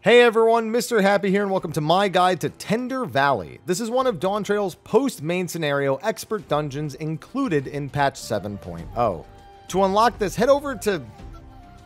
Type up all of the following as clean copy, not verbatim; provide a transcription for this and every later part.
Hey everyone, Mr. Happy here and welcome to my guide to Tender Valley. This is one of Dawntrail's post-main scenario expert dungeons included in patch 7.0. To unlock this, head over to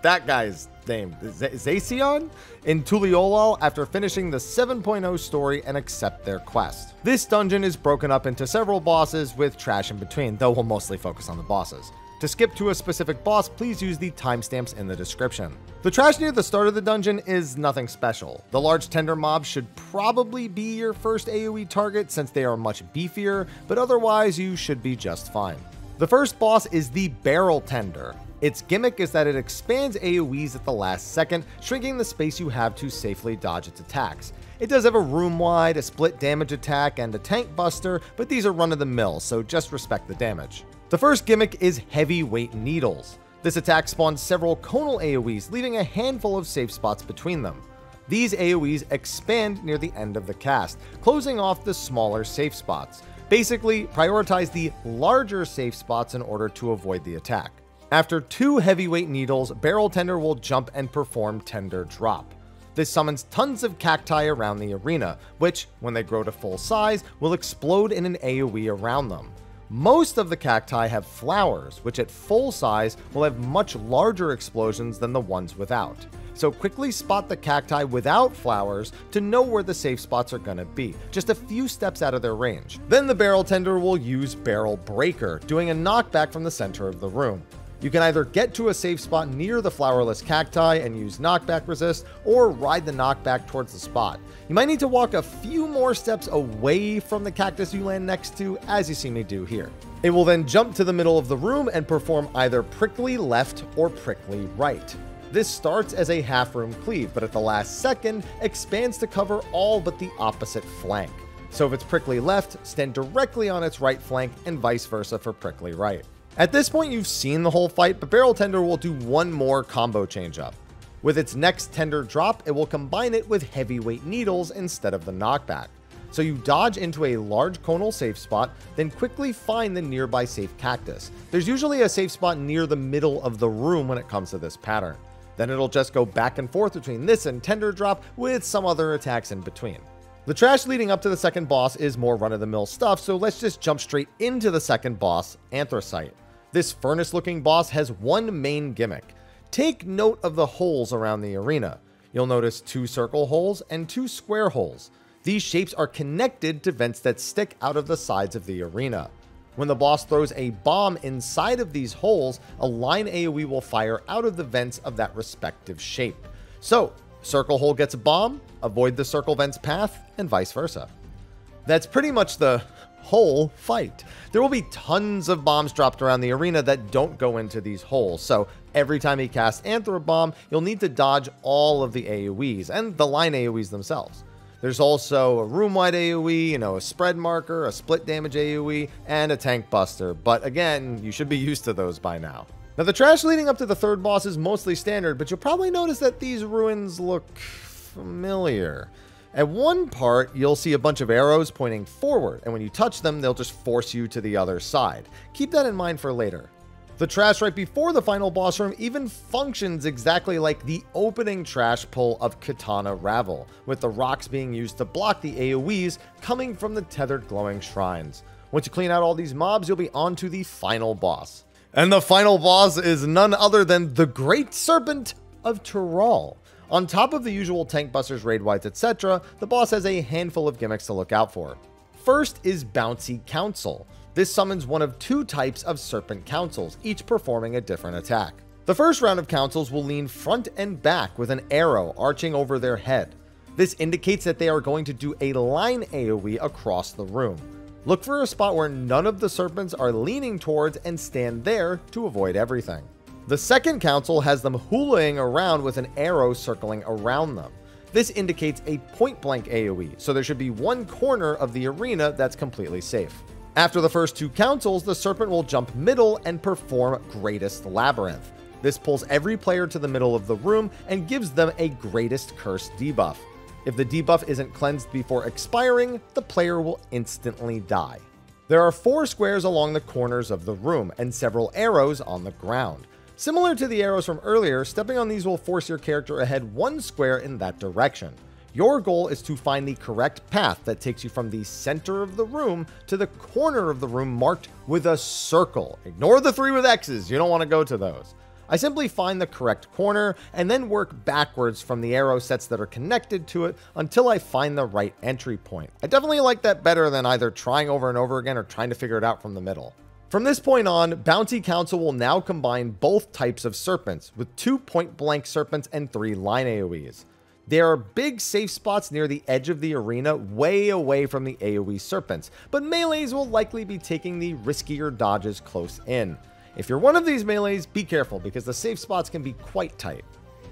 that guy's name, Zacian, in Tuliolal after finishing the 7.0 story and accept their quest. This dungeon is broken up into several bosses with trash in between, though we'll mostly focus on the bosses. To skip to a specific boss, please use the timestamps in the description. The trash near the start of the dungeon is nothing special. The large tender mobs should probably be your first AoE target since they are much beefier, but otherwise you should be just fine. The first boss is the Barrel Tender. Its gimmick is that it expands AoEs at the last second, shrinking the space you have to safely dodge its attacks. It does have a room-wide, a split damage attack, and a tank buster, but these are run-of-the-mill, so just respect the damage. The first gimmick is Heavyweight Needles. This attack spawns several conal AoEs, leaving a handful of safe spots between them. These AoEs expand near the end of the cast, closing off the smaller safe spots. Basically, prioritize the larger safe spots in order to avoid the attack. After 2 Heavyweight Needles, Barrel Tender will jump and perform Tender Drop. This summons tons of cacti around the arena, which, when they grow to full size, will explode in an AoE around them. Most of the cacti have flowers, which at full size will have much larger explosions than the ones without. So quickly spot the cacti without flowers to know where the safe spots are gonna be, just a few steps out of their range. Then the Barrel Tender will use Barrel Breaker, doing a knockback from the center of the room. You can either get to a safe spot near the flowerless cacti and use knockback resist, or ride the knockback towards the spot. You might need to walk a few more steps away from the cactus you land next to, as you see me do here. It will then jump to the middle of the room and perform either Prickly Left or Prickly Right. This starts as a half-room cleave, but at the last second, expands to cover all but the opposite flank. So if it's Prickly Left, stand directly on its right flank, and vice versa for Prickly Right. At this point, you've seen the whole fight, but Barrel Tender will do one more combo change-up. With its next Tender Drop, it will combine it with Heavyweight Needles instead of the knockback. So you dodge into a large conal safe spot, then quickly find the nearby safe cactus. There's usually a safe spot near the middle of the room when it comes to this pattern. Then it'll just go back and forth between this and Tender Drop with some other attacks in between. The trash leading up to the second boss is more run-of-the-mill stuff, so let's just jump straight into the second boss, Anthracite. This furnace-looking boss has one main gimmick. Take note of the holes around the arena. You'll notice 2 circle holes and 2 square holes. These shapes are connected to vents that stick out of the sides of the arena. When the boss throws a bomb inside of these holes, a line AoE will fire out of the vents of that respective shape. So, circle hole gets a bomb, avoid the circle vent's path, and vice versa. That's pretty much the whole fight. There will be tons of bombs dropped around the arena that don't go into these holes, so every time you cast Anthra Bomb, you'll need to dodge all of the AoEs, and the line AoEs themselves. There's also a room-wide AoE, a spread marker, a split damage AoE, and a tank buster, but again, you should be used to those by now. Now the trash leading up to the third boss is mostly standard, but you'll probably notice that these ruins look familiar. At one part, you'll see a bunch of arrows pointing forward, and when you touch them, they'll just force you to the other side. Keep that in mind for later. The trash right before the final boss room even functions exactly like the opening trash pull of Katana Ravel, with the rocks being used to block the AoEs coming from the tethered glowing shrines. Once you clean out all these mobs, you'll be on to the final boss. And the final boss is none other than the Great Serpent of Tural. On top of the usual tank busters, raid wides, etc., the boss has a handful of gimmicks to look out for. First is Bouncy Council. This summons one of 2 types of Serpent Councils, each performing a different attack. The first round of councils will lean front and back with an arrow arching over their head. This indicates that they are going to do a line AoE across the room. Look for a spot where none of the serpents are leaning towards and stand there to avoid everything. The second council has them hulaing around with an arrow circling around them. This indicates a point-blank AoE, so there should be one corner of the arena that's completely safe. After the first 2 councils, the serpent will jump middle and perform Greatest Labyrinth. This pulls every player to the middle of the room and gives them a Greatest Curse debuff. If the debuff isn't cleansed before expiring, the player will instantly die. There are 4 squares along the corners of the room and several arrows on the ground. Similar to the arrows from earlier, stepping on these will force your character ahead 1 square in that direction. Your goal is to find the correct path that takes you from the center of the room to the corner of the room marked with a circle. Ignore the 3 with X's, you don't want to go to those. I simply find the correct corner and then work backwards from the arrow sets that are connected to it until I find the right entry point. I definitely like that better than either trying over and over again or trying to figure it out from the middle. From this point on, Bounty Council will now combine both types of serpents, with 2 point-blank serpents and 3 line AoEs. There are big safe spots near the edge of the arena, way away from the AoE serpents, but melees will likely be taking the riskier dodges close in. If you're one of these melees, be careful because the safe spots can be quite tight.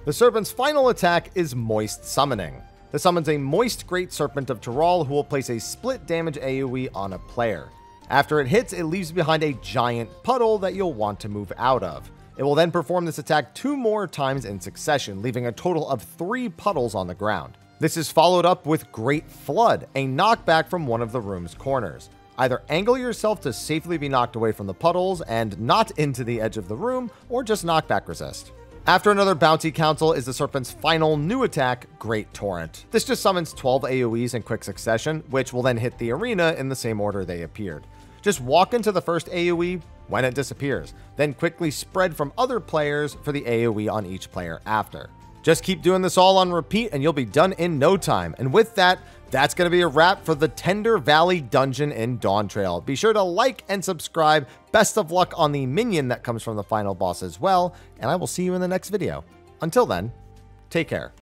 The serpent's final attack is Moist Summoning. This summons a Moist Great Serpent of Tural who will place a split damage AoE on a player. After it hits, it leaves behind a giant puddle that you'll want to move out of. It will then perform this attack 2 more times in succession, leaving a total of 3 puddles on the ground. This is followed up with Great Flood, a knockback from one of the room's corners. Either angle yourself to safely be knocked away from the puddles and not into the edge of the room, or just knockback resist. After another Bounty Council is the Serpent's final new attack, Great Torrent. This just summons 12 AoEs in quick succession, which will then hit the arena in the same order they appeared. Just walk into the first AoE when it disappears, then quickly spread from other players for the AoE on each player after. Just keep doing this all on repeat and you'll be done in no time. And with that, that's going to be a wrap for the Tender Valley Dungeon in Dawntrail. Be sure to like and subscribe. Best of luck on the minion that comes from the final boss as well, and I will see you in the next video. Until then, take care.